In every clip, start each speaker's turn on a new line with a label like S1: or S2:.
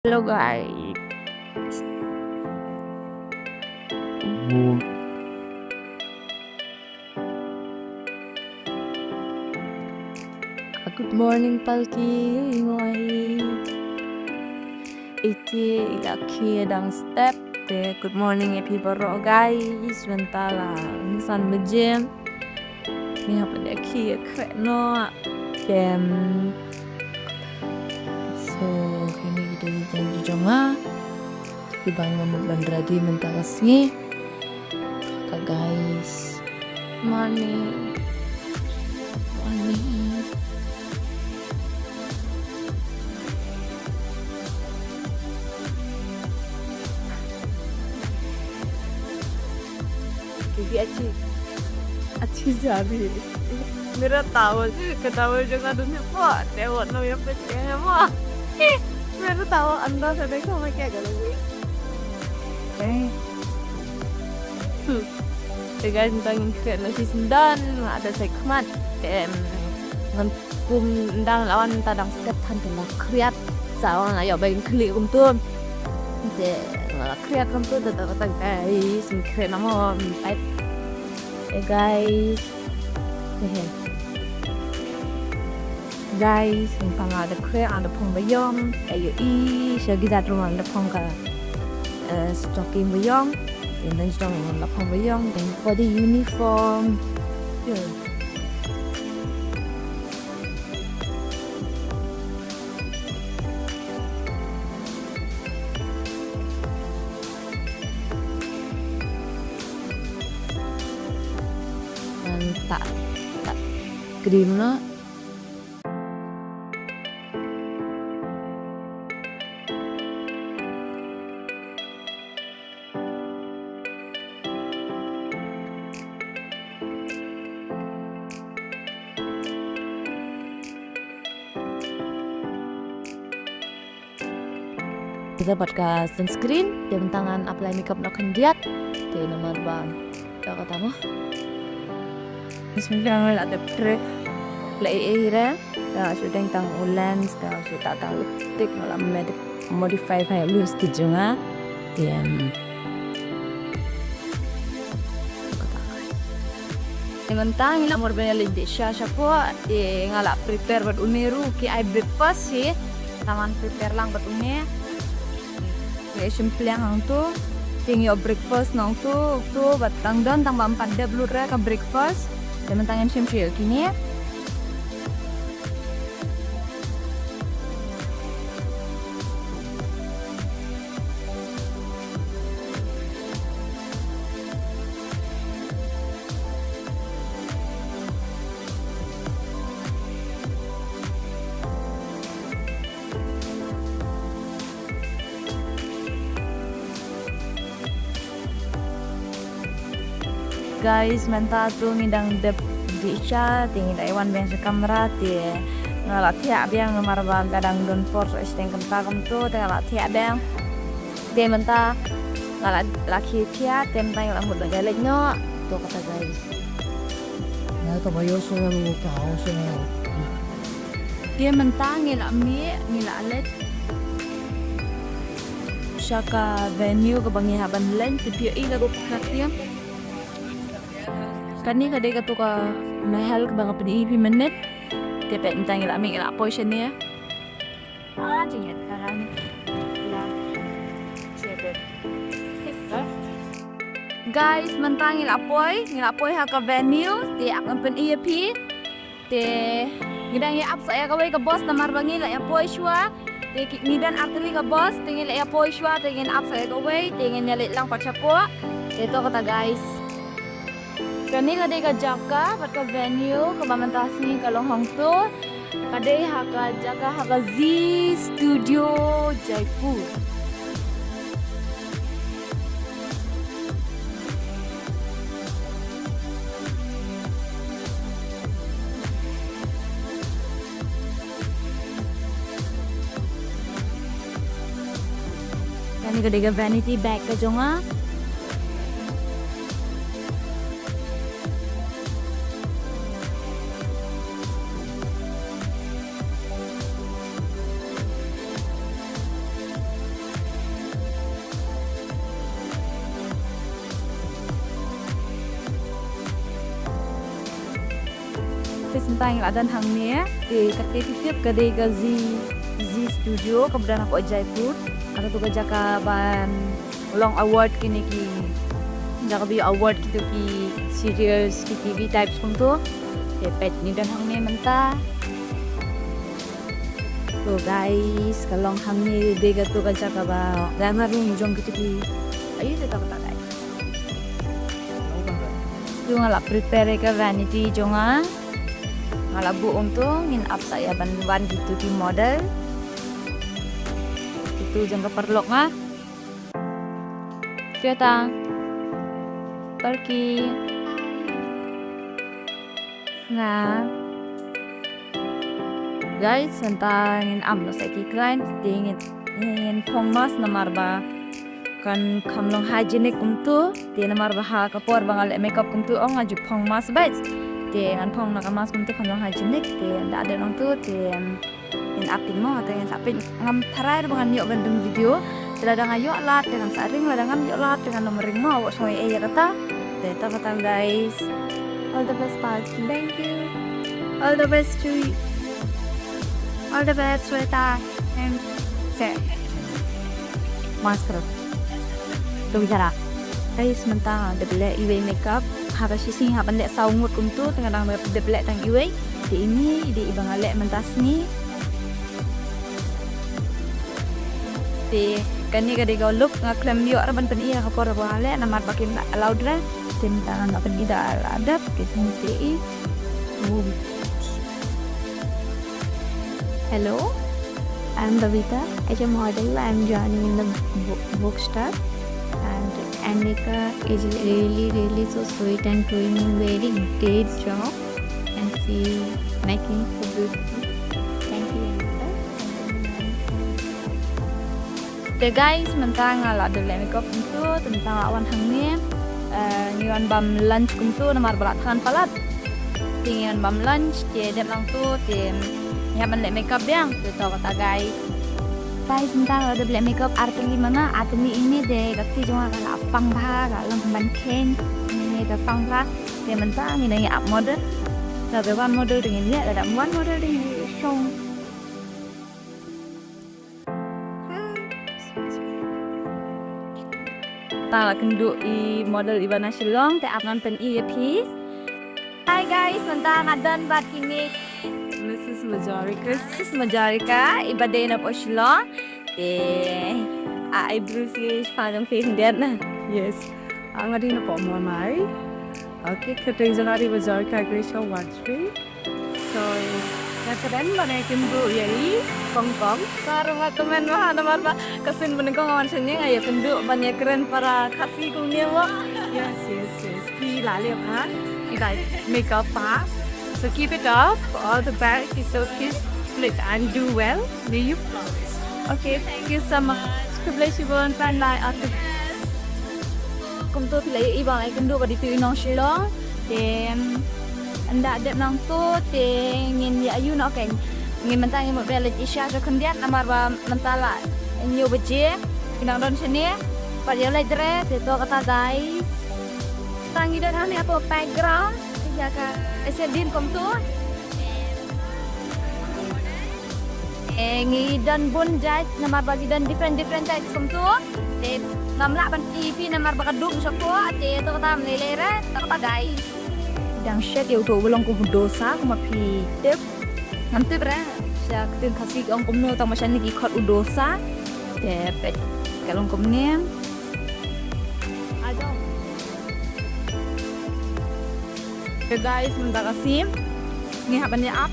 S1: Halo guys.
S2: Bu-
S1: Good morning pagi mọi. Iti laki dang step te good morning epi baro guys. Mentala insan bejem. Ni apa dia ki kret no. Dem. So kini kita janji jonga. Ibang bandradi mentala singi. Ka guys. Morning. Jadi aci zabi. Mira tahu ketawa jangan dunia pak. Tewak no yang pecah pak. Mira tahu anda sedang sama kayak galau. Tegan tentang kerana season dan ada segmen dengan kum ndang lawan tadang step hantelah kreat sawan ayo bayin klik untuk de kreat untuk tetap guys kreat nama baik guys guys pang ada kreat ada pang bayam ayo segi dat rumah ada pang ka stocking bayam and then strong on the pang bayam then for the uniform tak krim na kita pakai sunscreen dia bentangan apply makeup nak kendiat dia nomor bang dah kata mah Bismillah ada pre laira dah sudah tang lens dah sudah tahu tik malam modify kayak lus kijunga dia dengan tang ila morbenya lindi syasha po ngala prepare buat uneru ki I breakfast sih taman prepare lang buat une simple yang tu tinggi breakfast nang tu batang dan tambah 4 de blue ke breakfast dan tangan simple kini guys menta tu ngidang dep disha tinggi Taiwan bang kamera tie ngalat ya biang nomor bang kadang don force esteng kentakam tu ngalat ya bang dia menta ngalat laki tia tentang yang mudah jalan no tu kata guys
S2: Ya, tak payah saya mau tahu saya.
S1: dia menta ngilak alet syaka venue ke bangi haban lain tapi ila go perhatian kani kadai ka tu ka mahal ka bang pedi menit dia pek entang ila ambil ila portion ni jingat karang guys mentang ila poi ha ka venue dia akan pen EP te ngidang ya up saya ka wei ka boss namar bangi la ya poi shua te ngidan artili ka boss tingin la ya poi shua tingin up saya ka wei tingin nyalit lang pachapo itu kata guys kani kadai ka jaka pat ka venue ka mamantasi ka longhong tu kadai haka jaka haka Z Studio Jaipur kani kadai ka vanity bag ka jonga artis tentang adan hangnya di ketitip kedai Z Studio kemudian aku Jaipur atau tuh jaka ban long award kini ki jaka bi award gitu ki serious ki TV types kuntu pet ni dan hangnya mentah tuh guys kalau hangnya dega tuh jaka ba lama room jong gitu ki ayo tetap tak guys tuh ngalap prepare ke vanity jonga ngalabu untung in up saya ban gitu di model itu jangka perlok nga Vietang Turkey nga guys tentang in amno sa client dingin in pongmas na marba kan kamlong hygienic kumtu di na marba ha kapor bangal makeup kumtu ong nga juk pongmas bait di an pong na kamas kumtu kamlong hygienic di anda ada nang tu di in update mo atau yang sampai ngam tarai dengan yuk bandung video sedang ayo lat dengan saring ladangan yuk lat dengan nomor ring mau awak soy ya kata data kata guys all the best party thank you all the best cuy all the best Sweta and set masker tuh bicara guys mentang ada bela iwe makeup harus sih hapan dek saungut untuk tengah tengah ada bela tang iwe di ini di ibang alek mentas ni di kani kadi kau look ngaklem yo araban pen iya kapor wale namar pakin allowed re tim tangan pen ida adab gitu ti
S3: Hello, I'm Babita. As a model, I'm joining in the bookstore, and Anika is really so sweet and doing very great job, and she making so beautiful. Thank you, Anika.
S1: the guys mentang ala ada makeup itu tentang awan hangnya ngiwan bam lunch kuntu namar balat han palat tinggian bam lunch dia dem lang tu tim ya ban makeup yang tu tahu kata guys tentang ada black makeup arti mana arti ini deh kati cuma kalau apang bah kalau ban ken ini dah pang bah dia mentang ini up model dah one model dengan dia ada one model dengan show tala kendu i model Ibana Shillong te apnan pen earpiece. Hi guys, mentang adan bat kini Mrs. Majorika ibadai na po Shillong te eyebrows is padang face der na.
S2: Yes. Ang adi na po mo mai. Okay, katay janari Majorika Gracia Watchfree. So, keren banget kendu yai kongkong.
S1: Baru teman mah nomor ba kesin menengkong awan senya ngaya kendu banyak keren para kasih kumnya wa.
S2: Yes. Ki lali ha. Ida makeup pa. So keep it up. All the back is so cute. And do well. May you flawless.
S1: Okay, thank you so much. Bless you bon fan lai at kumtu pilai ibang ay kendu ba dito inong Shillong. Then anda ada nang tu ngin ya ayu nak kan ngin mentang mo reality show so kendiat namar ba mentala new beje kinang don sini pa dia lai dre te to kata guys tangi dan hani apa background jaga esedin kom tu ngi dan bun jaj namar bagi dan different types kom tu te namla ban TV namar ba kadum so ko te to kata melere to kata guys đang share yêu cầu với lòng của đồ sa của mặt phi tiếp ngắm tiếp ra sẽ từng khát gì ông cũng nô tao mà xem cái khát đồ sa để cái lòng cũng nghe aja guys minta kasih ni habannya up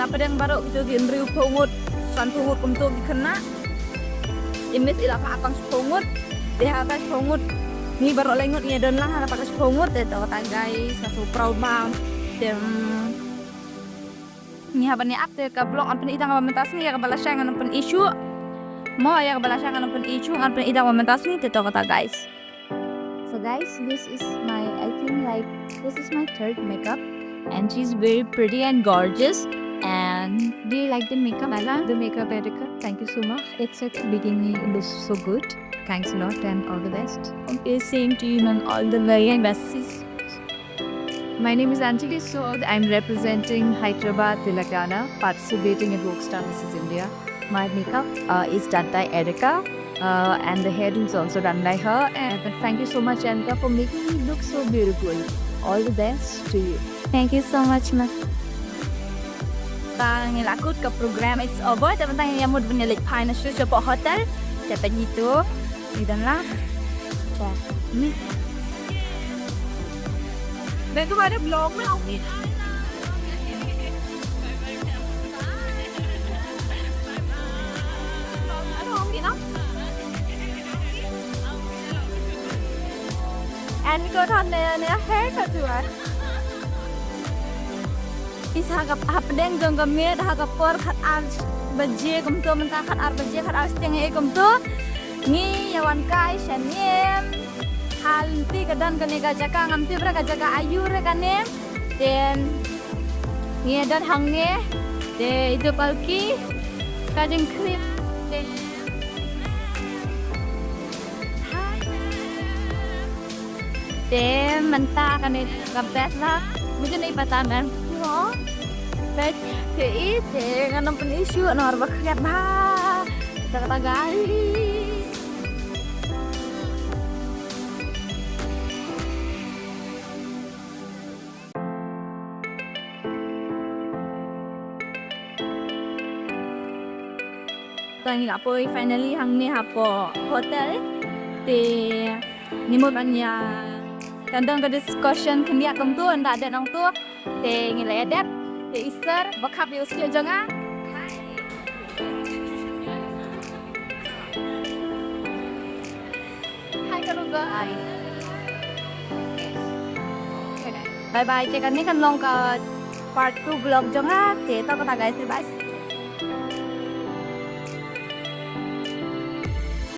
S1: napa yang baru kita di review pungut san pungut untuk dikena image ilaka akang pungut deh atas pungut ni baru lengut ni dan lah pakai sepungut itu kata guys kasu proud bang dan ni habannya update ke blog an pen idang mentas ni ya ke balasang an pen issue mau ya ke balasang an pen issue an pen idang mentas ni itu kata guys. So guys, this is my third makeup and she's very pretty and gorgeous. And do you like the makeup? I like the makeup, Erica. Thank you so much. It's at the beginning, it was so good. Thanks a lot and all the best. Okay, same to you and all the very best.
S2: My name is Anjali Sood. I'm representing Hyderabad Telangana, participating in Rockstar Mrs. India. My makeup is done by Erica, and the hair is also done by her. And thank you so much, Erica, for making me look so beautiful. All the best to you.
S3: Thank you so much, ma.
S1: Ta ngilakut ke program It's Over. Teman-teman yang mau menyelip pai na shoot po hotel. Dapat gitu. Idan lah. Ni.
S2: मैं तुम्हारे ब्लॉग में आऊंगी
S1: And go on the haircut to her. Is hagap hapdeng jong gamit hagap por khat ar baje kum to mentah khat ar baje khat ar steng e kum to ngi yawan kai shanem hal ti kadan kane ga jaka ngam ti bra ga jaka ayu re kanem den ngi dan hangne de itu palki kajeng krip de để mình ta cái này gặp best lah mungkin ini patanan no bet thì nganam pun isu nor bakhat bah kata gali tang ila poi finally hang ni hapo hotel thì ni một banya Kandang ke discussion kendia kem tu anda ada nang tu te ngilai adat te iser bakap yo sia janga hai ka luga ai bye bye cek kan ni kan long ka part 2 vlog janga te ta kata guys bye